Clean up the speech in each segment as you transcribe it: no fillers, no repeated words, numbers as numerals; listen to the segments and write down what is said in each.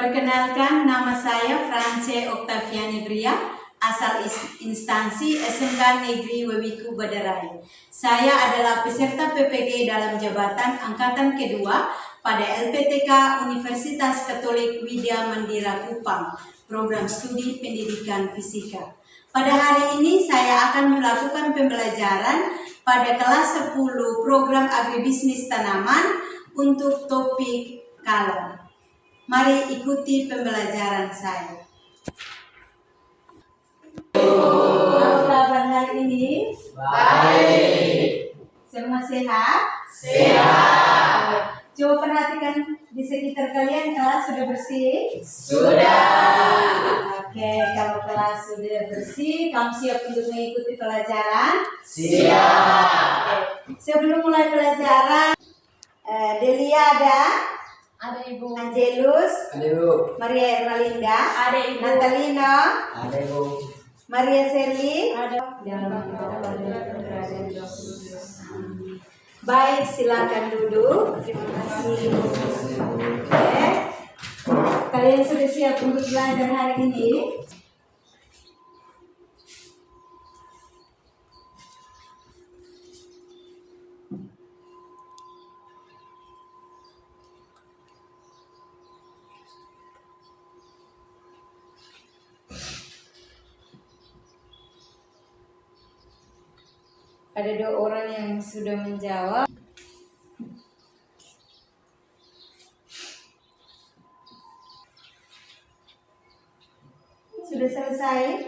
Perkenalkan, nama saya France Oktaviani Bria, asal instansi SMK Negeri Wewiku Badarai. Saya adalah peserta PPG dalam jabatan angkatan kedua pada LPTK Universitas Katolik Widya Mandira Kupang, program studi pendidikan fisika. Pada hari ini saya akan melakukan pembelajaran pada kelas 10 program agribisnis tanaman untuk topik kalor. Mari ikuti pembelajaran saya. Apa kabar hari ini? Baik. Semua sehat? Sehat. Coba perhatikan di sekitar kalian, kelas sudah bersih? Sudah. Oke, kalau kelas sudah bersih, kamu siap untuk mengikuti pelajaran? Siap. Oke. Sebelum mulai pelajaran, Delia ada? Ada Ibu. Angelus, Ada Ibu. Maria Ermalinda, Ada Ibu. Natalino, Ada Ibu. Maria Serli. Ada. Baik, silakan duduk. Terima kasih. Oke. Kalian sudah siap untuk belajar hari ini? Ada 2 orang yang sudah menjawab. Sudah selesai?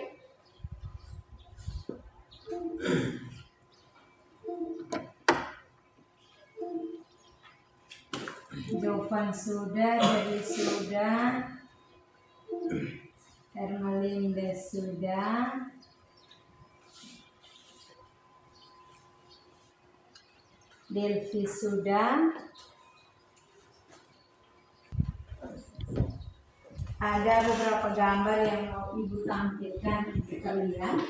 Jawaban sudah, jadi sudah. Ermelinda sudah. Delvi sudah. Ada beberapa gambar yang mau Ibu tampilkan untuk kalian.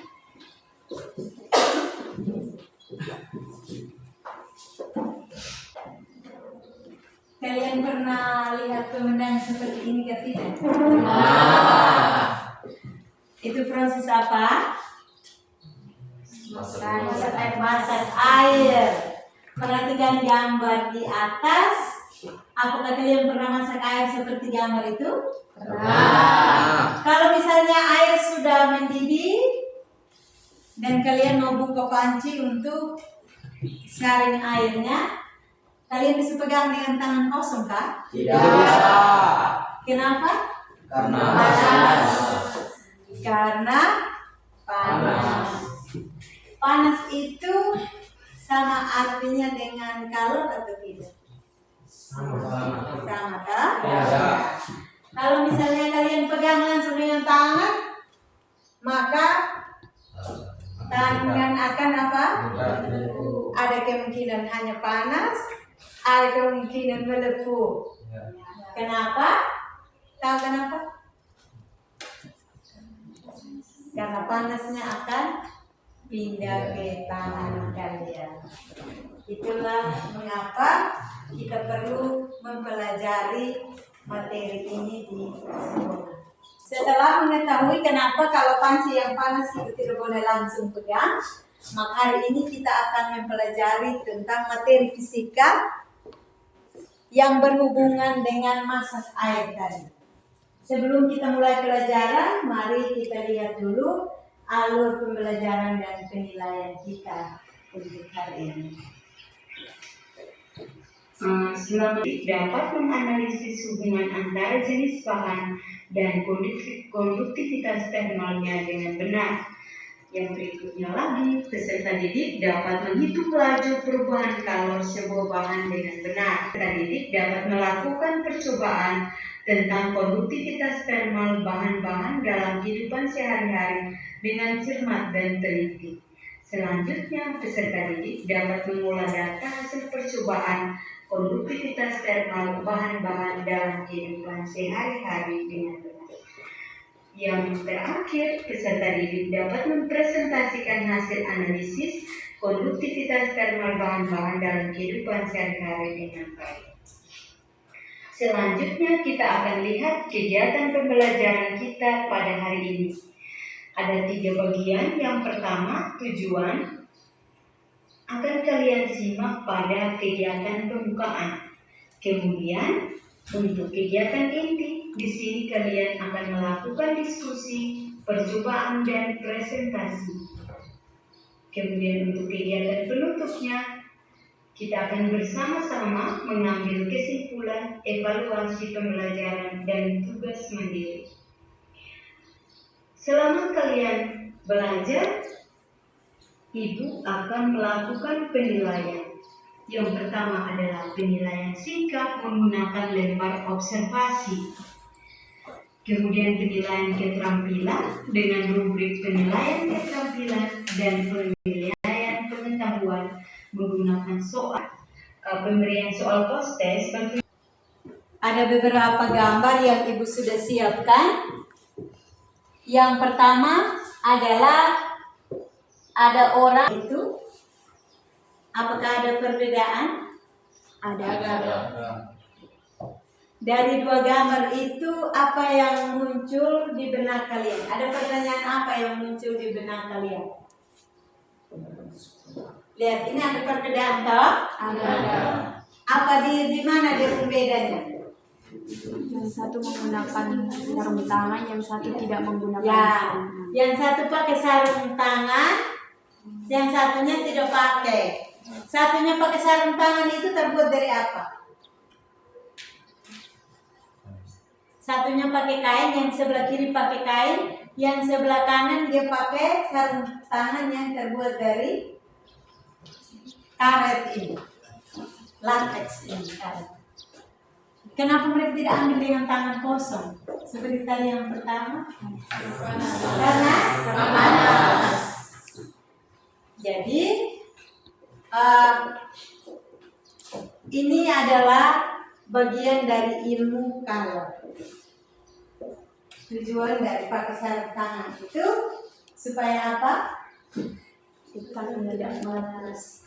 Kalian pernah lihat pemandangan seperti ini tidak? Itu proses apa? Masak air. Perhatikan gambar di atas. Apakah kalian pernah masak air seperti gambar itu? Pernah. Kalau misalnya air sudah mendidih dan kalian mau buka panci untuk saring airnya, kalian bisa pegang dengan tangan kosong kah? Tidak bisa. Kenapa? Karena panas. Karena panas. Panas itu sama artinya dengan kalor atau tidak? Sama. Sama kah? Ya. Kalau misalnya kalian pegang langsung dengan tangan, maka tangan akan apa? Ada kemungkinan hanya panas, ada kemungkinan melepuh. Kenapa? Tahu kenapa? Karena panasnya akan pindah ke tangan kalian. Itulah mengapa kita perlu mempelajari materi ini di sekolah. Setelah mengetahui kenapa kalau panci yang panas itu tidak boleh langsung pegang, maka hari ini kita akan mempelajari tentang materi fisika yang berhubungan dengan masak air tadi. Sebelum kita mulai pelajaran, mari kita lihat dulu alur pembelajaran dan penilaian kita untuk hari ini. Selama dapat menganalisis hubungan antara jenis bahan dan konduktivitas termalnya dengan benar. Yang berikutnya lagi, peserta didik dapat menghitung laju perubahan kalor sebuah bahan dengan benar. Peserta didik dapat melakukan percobaan tentang konduktivitas termal bahan-bahan dalam kehidupan sehari-hari dengan cermat dan teliti. Selanjutnya, peserta didik dapat mengolah data hasil percobaan konduktivitas termal bahan-bahan dalam kehidupan sehari-hari dengan benar. Yang terakhir, peserta didik dapat mempresentasikan hasil analisis konduktivitas termal bahan-bahan dalam kehidupan sehari-hari dengan baik. Selanjutnya kita akan lihat kegiatan pembelajaran kita pada hari ini. Ada 3 bagian. Yang pertama, tujuan. Akan kalian simak pada kegiatan pembukaan. Kemudian, untuk kegiatan inti, di sini kalian akan melakukan diskusi, percobaan, dan presentasi. Kemudian untuk kegiatan penutupnya, kita akan bersama-sama mengambil kesimpulan, evaluasi pembelajaran, dan tugas mandiri. Selama kalian belajar, Ibu akan melakukan penilaian. Yang pertama adalah penilaian singkat menggunakan lembar observasi. Kemudian penilaian keterampilan dengan rubrik penilaian keterampilan dan penilaian pengetahuan menggunakan pemberian soal post-test. Ada beberapa gambar yang Ibu sudah siapkan. Yang pertama adalah ada orang itu. Apakah ada perbedaan? Ada. Dari 2 gambar itu apa yang muncul di benak kalian? Ada pertanyaan apa yang muncul di benak kalian? Lihat, ini ada perbedaan toh? Ada. Apa di mana dia bedanya? Yang satu menggunakan sarung tangan, yang satu tidak menggunakan Ya, sarung tangan. yang satu pakai sarung tangan, yang satunya tidak pakai. Satunya pakai sarung tangan itu terbuat dari apa? Satunya pakai kain, yang sebelah kiri pakai kain, yang sebelah kanan dia pakai sarung tangan yang terbuat dari karet ini, latex ini karet. Kenapa mereka tidak ambil dengan tangan kosong seperti tadi yang pertama? Karena panas. Jadi ini adalah bagian dari ilmu kalor. Tujuan dari pakai sarung tangan itu supaya apa? Kita tidak panas.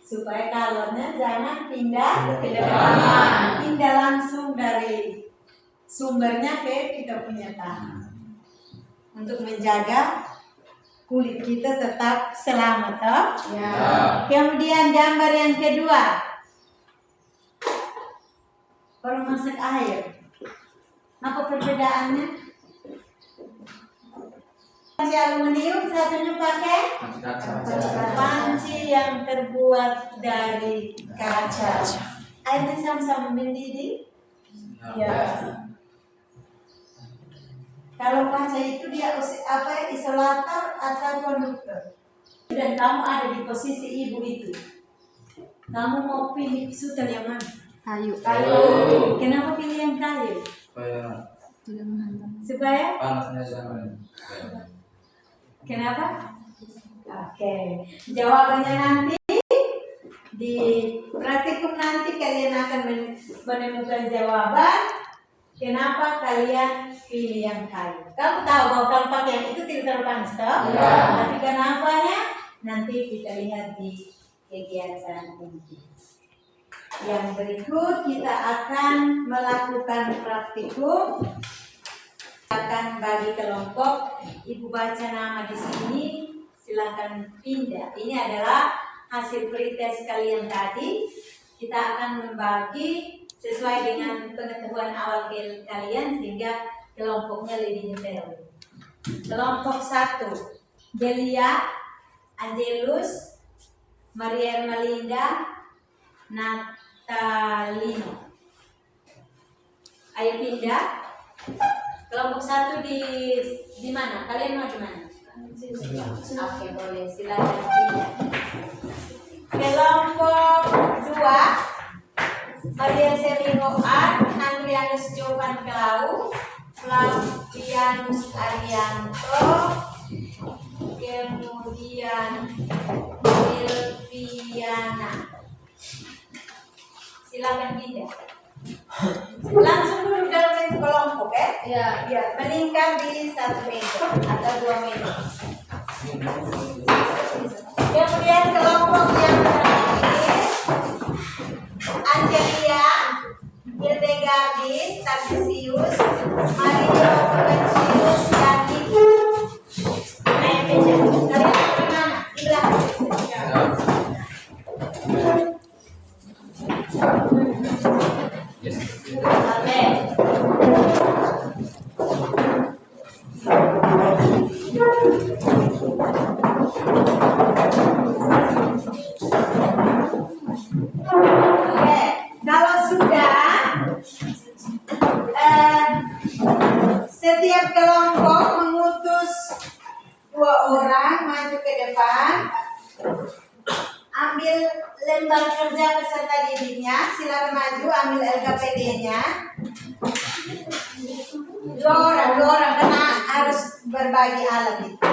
Supaya kalornya jangan pindah ke depan, pindah langsung dari sumbernya ke kita punya tangan. Untuk menjaga kulit kita tetap selamat, toh? Ya. Kemudian gambar yang kedua, orang masak air. Apa perbedaannya? Panci aluminium, satunya pakai panci yang terbuat dari kaca. Airnya sama-sama mendidih. Ya. Kalau kaca itu dia isolator atau konduktor. Dan kamu ada di posisi ibu itu. Kamu mau pilih sutan yang mana? Kayu. Kenapa pilih yang kayu? Tidak menghantam. Supaya? Panasnya jangan. Kenapa? Oke. Jawabannya nanti di praktikum nanti kalian akan menemukan jawaban kenapa kalian pilih yang kayu. Kamu tahu bahwa kalau pakai yang itu tidak terlalu panas, toh? Ya. Tapi kenapanya? Nanti kita lihat di kegiatan ini. Yang berikut kita akan melakukan praktikum. Akan bagi kelompok, Ibu baca nama di sini, silakan pindah. Ini adalah hasil pretest kalian tadi. Kita akan membagi sesuai dengan pengetahuan awal kalian sehingga kelompoknya lebih detail. Kelompok 1, Delia, Angelus, Maria Ermelinda, Natalino. Ayo pindah. Kelompok 1 di mana? Kalian mau di mana? Oke, boleh, silakan pindah. Kelompok 2, Maria Serlino An, Andrianus Jovan Klau, Flavianus Arianto, kemudian Silviana. Silakan pindah. Langsung duduk dalam bentuk kelompok, ya? Ya, meningkat di 1 meter atau 2 meter. Kemudian kelompok yang terakhir, Angelia, Hildega Gardis, Tarsius, Mario Pensius, dan Ibu. Kalian kemana? Di belakang. Oke. Oke, kalau sudah setiap kelompok mengutus 2 orang maju ke depan, ambil lembar kerja peserta didiknya, silakan maju ambil LKPD-nya. 2 orang karena harus berbagi alat itu.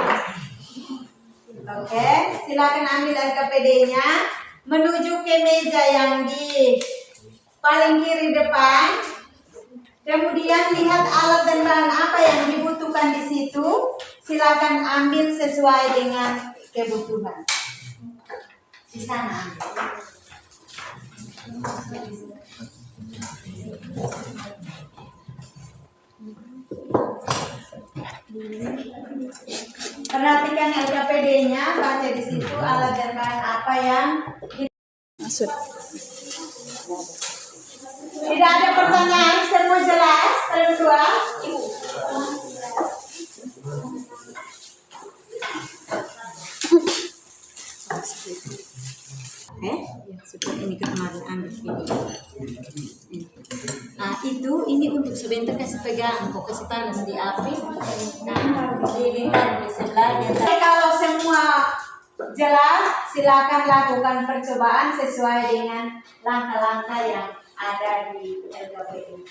Oke, silakan ambil LKPD-nya, menuju ke meja yang di paling kiri depan. Kemudian lihat alat dan bahan apa yang dibutuhkan di situ. Silakan ambil sesuai dengan kebutuhan. Di sana ambil. Perhatikan LKPD-nya, baca di situ alat dan bahan apa yang Masuk. tidak ada pertanyaan, semua jelas. Berdua, Ibu. Sudah ini kemarin ambil video. Nah ini untuk sebentar kasih pegang, kok kasih panas di api. Nah ini kan di sebelah. Kalau semua jelas, silakan lakukan percobaan sesuai dengan langkah-langkah yang ada di LKPD.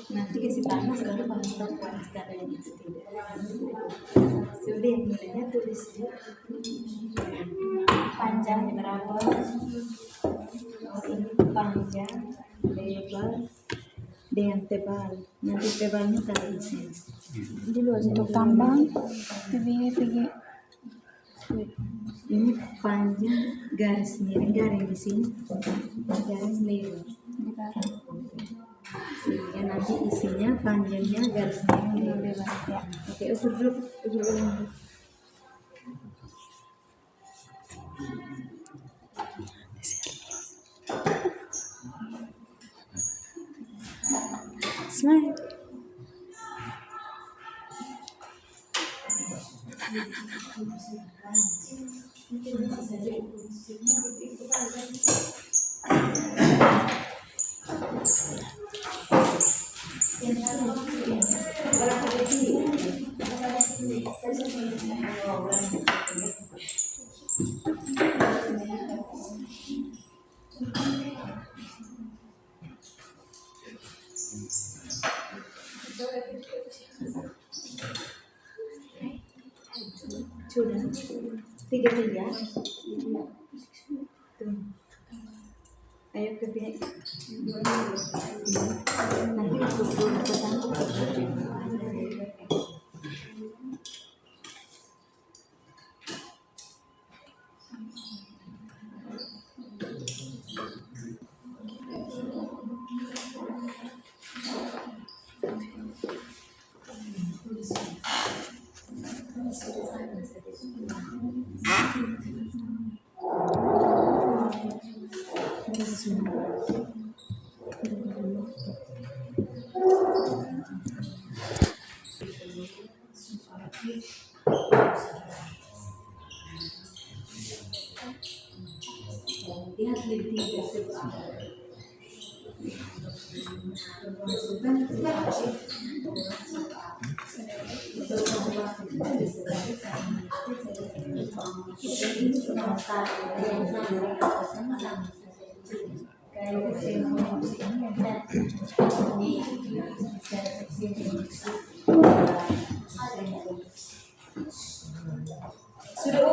Nanti kasih panas baru panas panas sekarang ini sudah nilainya tulis. Panjang berapa? Oh, ini panjang, lebar, dengan tebal. Nanti tebalnya taruh di sini. Dulu untuk tambang. Pergi. Ini panjang, garis miring, garis di sini, garis lebar. Sehingga nanti isinya panjangnya garis miring lebar. Ya. Oke, ukur dulu. Smile. Sudah. 3. Tuh. Ayo ke sini. Nanti ukur dulu petang. Sudah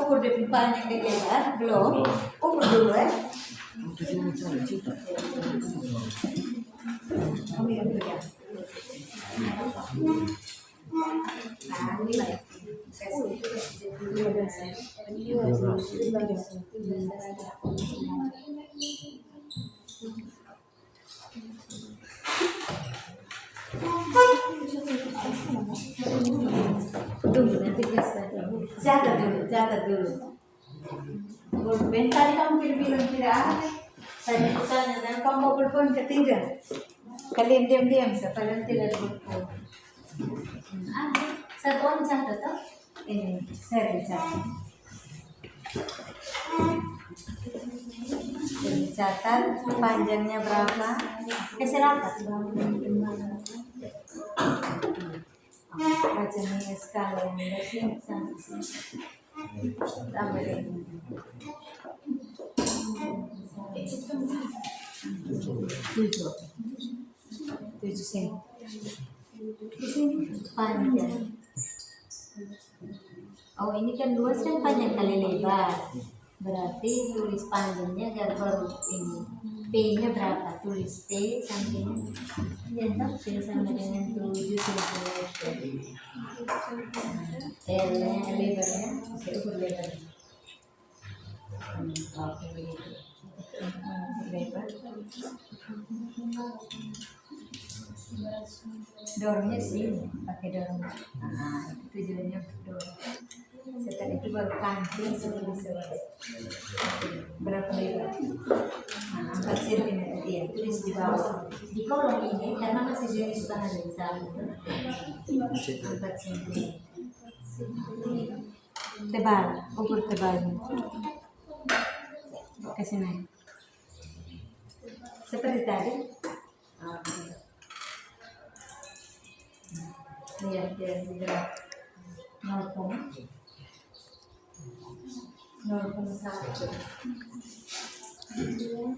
ukur di panjang di lebar, belum? Ukur dulu ya. Tunggu nanti catat dulu. Pulpen tadi kamu bilang tidak ada. Saya tanya dan kamu mau pulpen ketiga. Kalian diam kalian tidak pulpen. Ada satu orang catat toh? Ini saya catat. Catat panjangnya berapa? Keserapat. Bacanya skala yang berarti sampai sini. Tambah ini. 7 sen. Di sini panjang. Oh ini kan 2 sen panjang kali lebar. Berarti tulis panjangnya baru ini. P-nya berapa? Tulis P sampingnya. Ya, P sama dengan 7 cm. L-nya lebarnya, saya ukur lebar. Oke, begitu. Lebar. Dorongnya sini, pakai dorong. Nah, itu tujuannya dorong. Setelah itu baru kancing seperti berapa lebar? 4 cm ya, tulis di bawah. Di kolom ini karena masih jenis bahan yang sama. 4 cm. Tebal, ukur tebalnya. Kasih naik. Seperti tadi. Lihat gerak 0,1.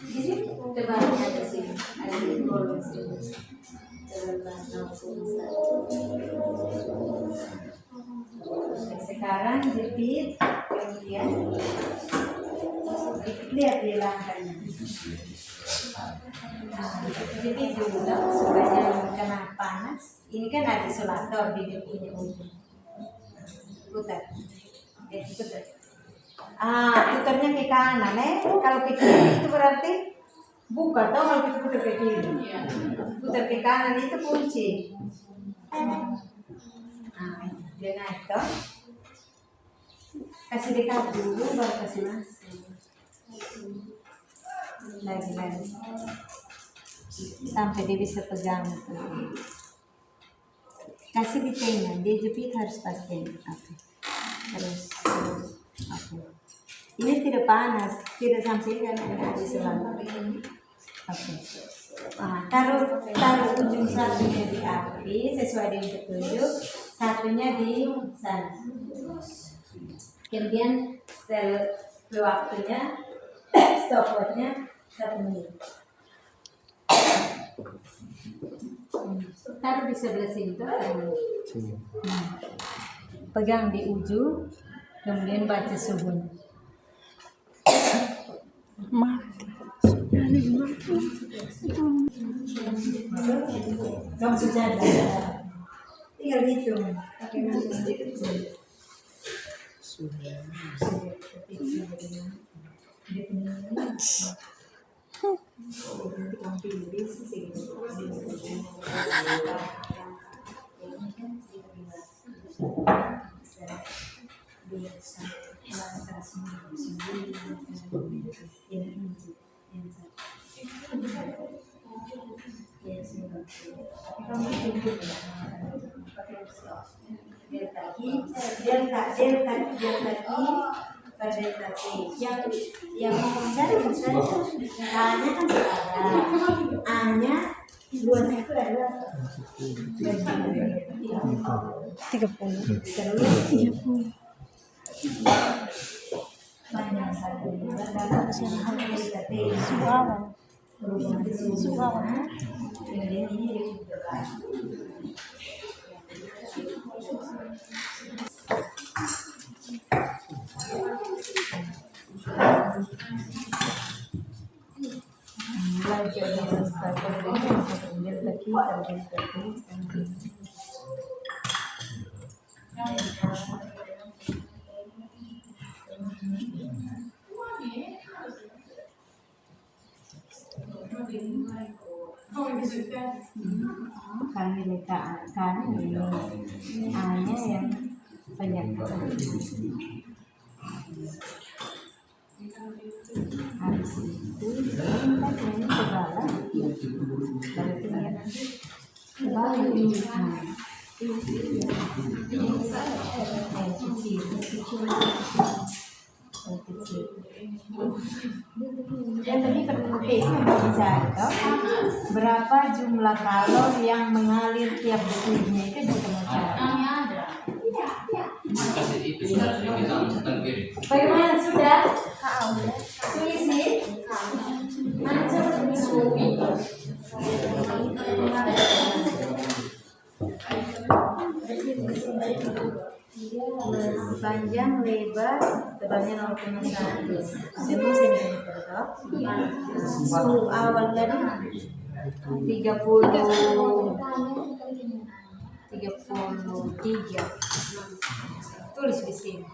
Jadi tebalnya ada sini, ada di kolom sini. Tebal 0,1. Sekarang jepit yang kemudian lihat di langkahnya. Jadi dulu supaya kena panas, ini kan ada isolator di dia punya ujung. Putar, putar. Putarnya ke kanan, kalau ke kiri itu berarti buka, tau kalau kita putar ke kiri. Putar ke kanan itu kunci. Dia naik toh. Kasih dekat dulu baru kasih masuk. Lagi sampai dia bisa pegang. Kasih di tengah, dia jepit harus pasti. Oke. Terus oke. Ini tidak panas, tidak sampai kan ada di sebelah. Oke. Taruh ujung satunya di api sesuai dengan petunjuk, satunya di sana. Kemudian setelah waktunya stopwatchnya 1 menit. Taruh di sebelah sini tuh. Pegang di ujung, kemudian baca suhunya. Kamu sudah ada. Tinggal hitung. Pakai nasi sedikit. Yang ngomong dari misalnya A-nya kan ada, A-nya 2 itu adalah 30. Panjang satunya kemudian ini kami letakkan ini A-nya yang penyakit. Habis itu kita ini segala dan tadi bisa berapa jumlah kalori yang mengalir tiap detiknya itu bisa mencari. Bagaimana sudah? Isi. Panjang, lebar, tebalnya 0,1 cm. Suhu awal tadi 33. Tulis di sini.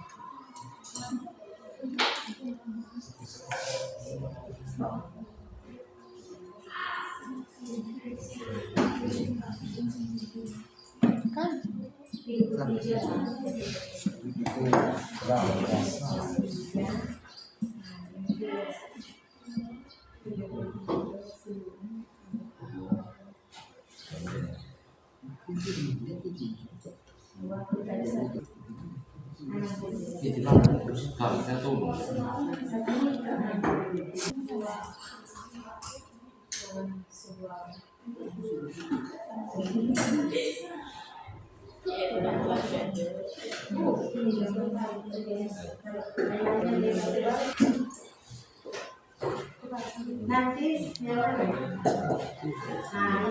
Nanti ini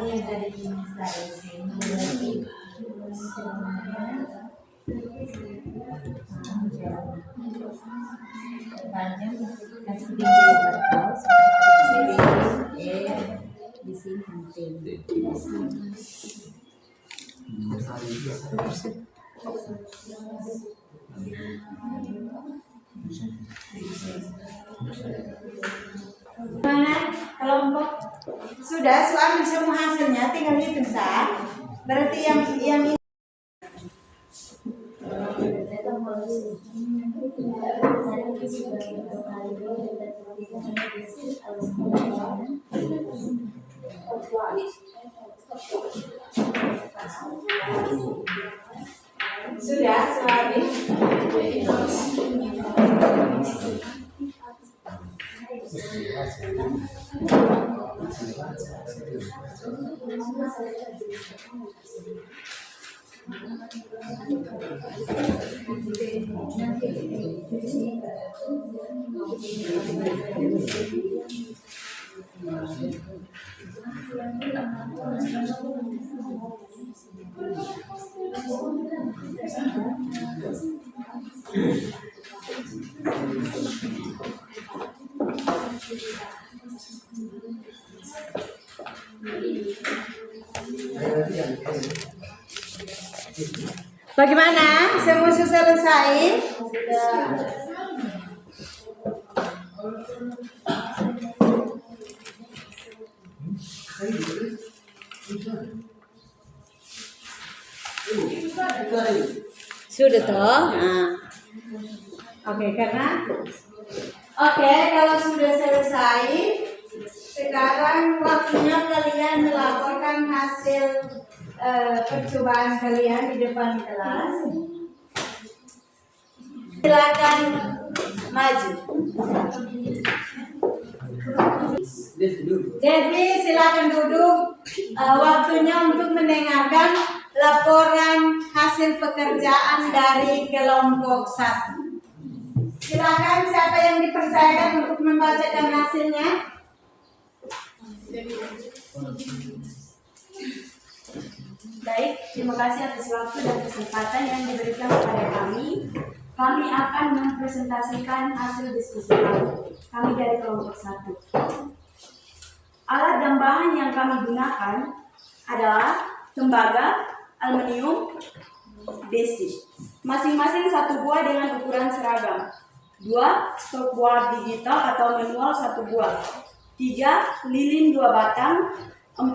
yang tadi saya sini. panjang kasih tinggi di sini penting. Mana kelompok sudah soal semua hasilnya tinggal hitung sah. Berarti yang ini sudah soal ini. Bagaimana? Semua sudah selesai? Sudah toh? Nah. Oke, kalau sudah selesai, sekarang waktunya kalian melaporkan hasil percobaan kalian di depan kelas. Silakan maju. Jadi silakan duduk. Waktunya untuk mendengarkan laporan hasil pekerjaan dari kelompok 1. Silakan siapa yang dipercayakan untuk membacakan hasilnya. Baik, terima kasih atas waktu dan kesempatan yang diberikan kepada kami. Kami akan mempresentasikan hasil diskusi kami dari kelompok 1. Alat dan bahan yang kami gunakan adalah tembaga, aluminium, besi. Masing-masing 1 buah dengan ukuran seragam. 2 stopwatch digital atau manual 1 buah. 3 lilin 2 batang. 4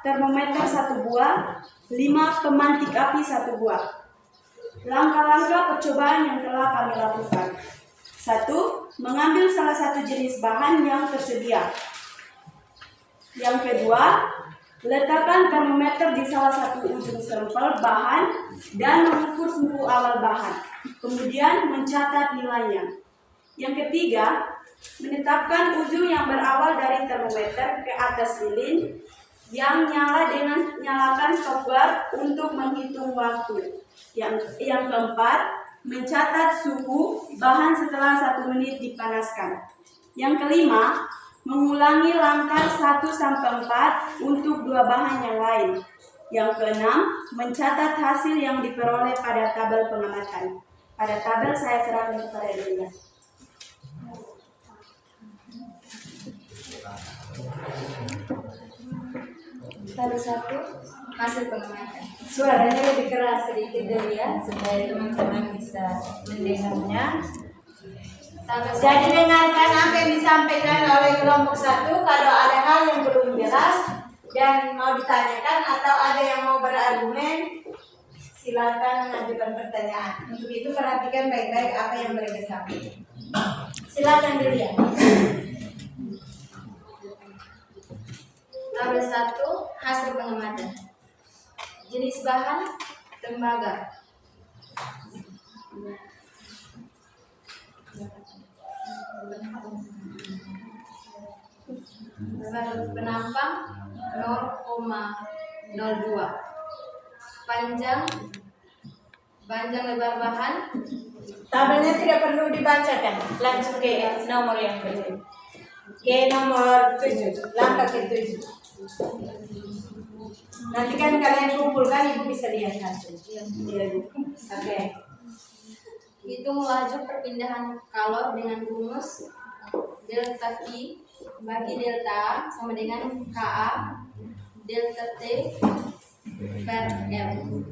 termometer 1 buah. 5 pemantik api 1 buah. Langkah-langkah percobaan yang telah kami lakukan. 1. Mengambil salah satu jenis bahan yang tersedia. Yang kedua, letakkan termometer di salah satu ujung sampel bahan dan mengukur suhu awal bahan. Kemudian mencatat nilainya. Yang ketiga, menetapkan ujung yang berawal dari termometer ke atas lilin yang nyala dengan nyalakan stopwatch untuk menghitung waktu. Yang keempat, mencatat suhu bahan setelah 1 menit dipanaskan. Yang kelima, mengulangi langkah 1-4 untuk 2 bahan yang lain. Yang keenam, mencatat hasil yang diperoleh pada tabel pengamatan. Pada tabel saya serahkan kepada Delia. Tabel 1, hasil pengamatan. Suaranya lebih keras sedikit dulu ya, supaya teman-teman bisa mendengarnya. Jadi dengarkan apa yang disampaikan oleh kelompok 1. Kalau ada hal yang belum jelas dan mau ditanyakan atau ada yang mau berargumen, silakan mengajukan pertanyaan. Untuk itu perhatikan baik-baik apa yang mereka sampaikan. Silakan Delia. Tabel 1, hasil pengamatan. Jenis bahan, tembaga. Penampang 0,02. Panjang lebar bahan. Tabelnya tidak perlu dibacakan, langsung ke nomor yang berikut. Ke nomor 7, langkah ke-7. Nanti kan kalian kumpulkan, ibu bisa lihat hasil. Iya, Bu. Oke. Hitung laju perpindahan kalor dengan rumus delta Q bagi delta A sama dengan Ka delta T per M.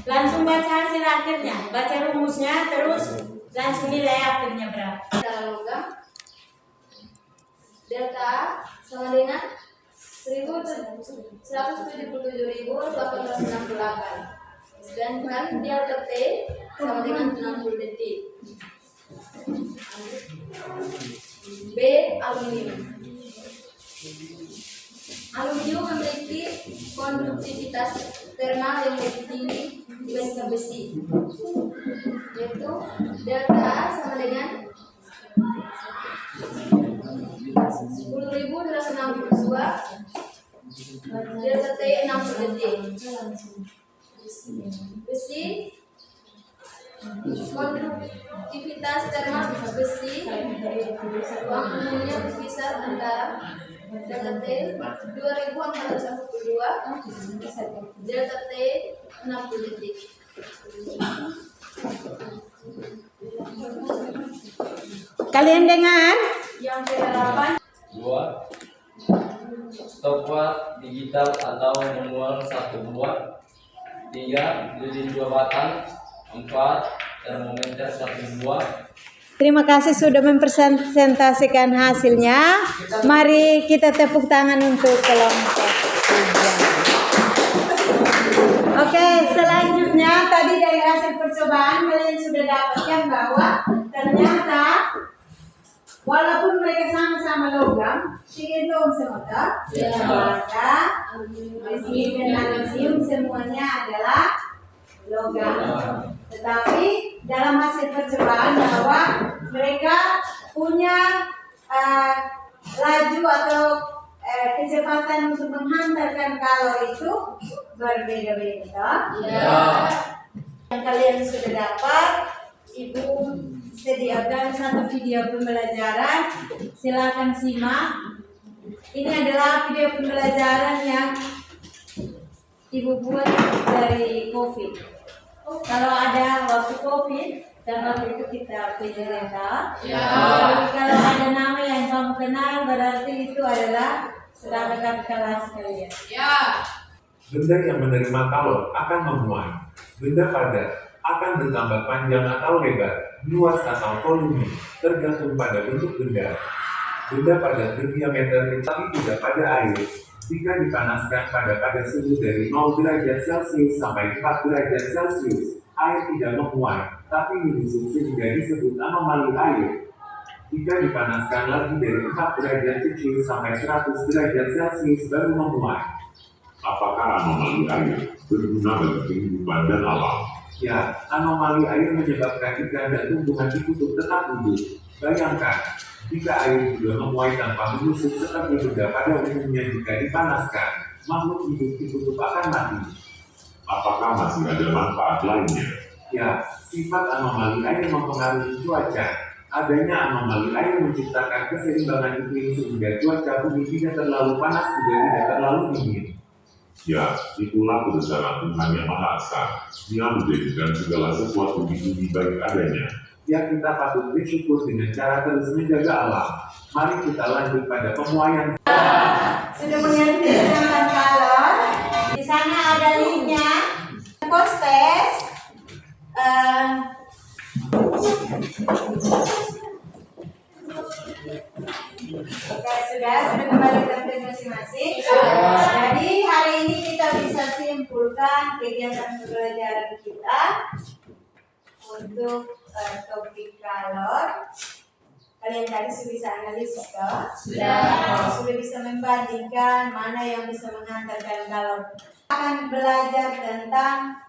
Langsung baca hasil akhirnya, baca rumusnya, terus langsung nilai akhirnya berapa. Dalam logam delta A sama dengan 177.868, sedangkan delta T sama dengan 60 detik. B. Aluminium. Aluminium memiliki konduktivitas thermal yang lebih tinggi dibandingkan besi, yaitu delta A sama dengan 10.262, delta T 60 detik. Besi, konduktivitas thermal besi waktunya berkisar antara delta T 2.442, delta T 60 detik. Kalian dengar? Yang ke-8 2. Stopwatch digital atau manual 1 buah. 3. Lilin 2 batang. 4. Termometer 1 buah. Terima kasih sudah mempresentasikan hasilnya. Mari kita tepuk tangan untuk kelompok 3. Oke, selanjutnya tadi dari hasil percobaan kalian sudah dapatkan bahwa ternyata walaupun mereka sama-sama logam, tinggi dong semua, maka besi dan aluminium semuanya adalah logam. Tetapi dalam hasil percobaan bahwa mereka punya laju atau kecepatan untuk menghantarkan kalori itu berbeda-beda. Yang kalian sudah dapat, Ibu sediakan satu video pembelajaran, silakan simak. Ini adalah video pembelajaran yang Ibu buat dari COVID. Kalau ada waktu COVID dan waktu itu kita PJLK. Jadi kalau ada nama yang kamu kenal berarti itu adalah rekan kelas kalian. Benda yang menerima kalor akan memuai. Benda padat akan bertambah panjang atau lebar, luas atau volume, tergantung pada bentuk benda. Benda padat berdiameter tapi tidak pada air. Jika dipanaskan pada kadar suhu dari 0 derajat Celcius sampai 4 derajat Celcius, air tidak memuai, tapi menyusut sehingga disebut anomali air. Jika dipanaskan lagi dari 4 derajat Celcius sampai 100 derajat Celcius baru memuai. Apakah anomali air berguna bagi kehidupan dan alam? Ya, anomali air menyebabkan ikan dan tumbuhan di kutub tetap hidup. Bayangkan, jika air juga memuai tanpa menyusut seperti benda pada umumnya jika dipanaskan, makhluk hidup di kutub akan mati. Apakah masih ada manfaat lainnya? Ya, sifat anomali air mempengaruhi cuaca. Adanya anomali air menciptakan keseimbangan iklim sehingga cuaca bumi tidak terlalu panas juga tidak terlalu dingin. Ya, itulah kebesaran Tuhan yang Maha Esa. Dia menjadikan segala sesuatu di bumi baik adanya. Ya, kita patut bersyukur dengan cara terus menjaga alam. Mari kita lanjut pada pemuaian. Sudah mengerti tentang kalor? Di sana ada linknya. Post test. Oke, sudah kembali ke tempat masing-masing. Jadi hari ini kita bisa simpulkan kegiatan pembelajaran kita untuk topik kalor. Kalian tadi sudah bisa analisis toh? Sudah bisa membandingkan mana yang bisa menghantarkan kalor. Akan belajar tentang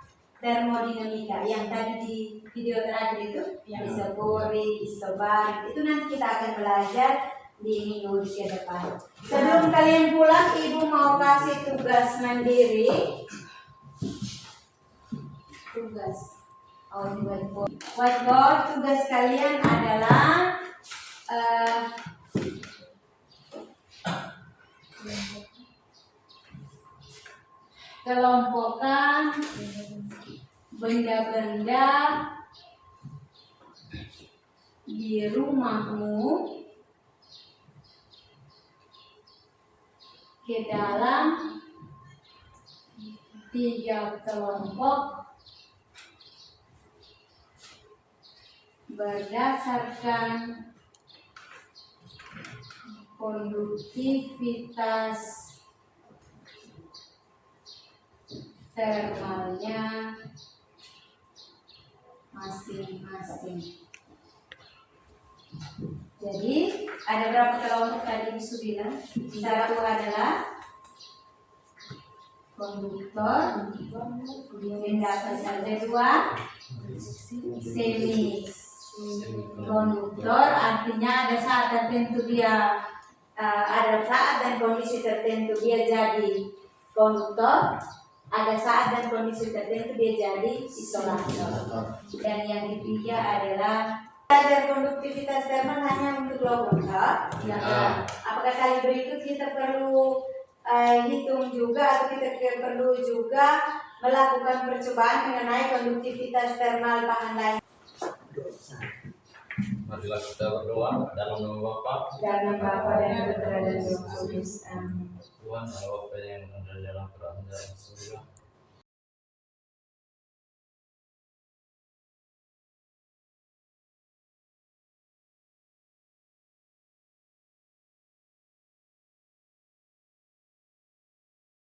termodinamika yang tadi di video terakhir itu isoborik, isobarik, itu nanti kita akan belajar di minggu ke depan. Sebelum kalian pulang, Ibu mau kasih tugas mandiri. Tugas. Oh, di whiteboard. Whiteboard tugas kalian adalah kelompokkan benda-benda di rumahmu ke dalam 3 kelompok berdasarkan konduktivitas termalnya masing-masing. Jadi ada berapa kelompok tadi Bisu bilang? Satu adalah konduktor, benda apa saja. 2 semi konduktor, artinya ada saat tertentu dia ada saat dan kondisi tertentu dia jadi konduktor, ada saat dan kondisi tertentu dia jadi isolator. Dan yang ketiga adalah belajar konduktivitas thermal hanya untuk logoter. Apakah kali berikut kita perlu hitung juga atau kita perlu juga melakukan percobaan mengenai konduktivitas thermal bahan lain? Marilah kita berdoa dalam nama Bapa Dalam Bapa dan Putra dan Roh Kudus. Amin. Tuhan, Allah Bapa yang ada dalam kerajaan surga.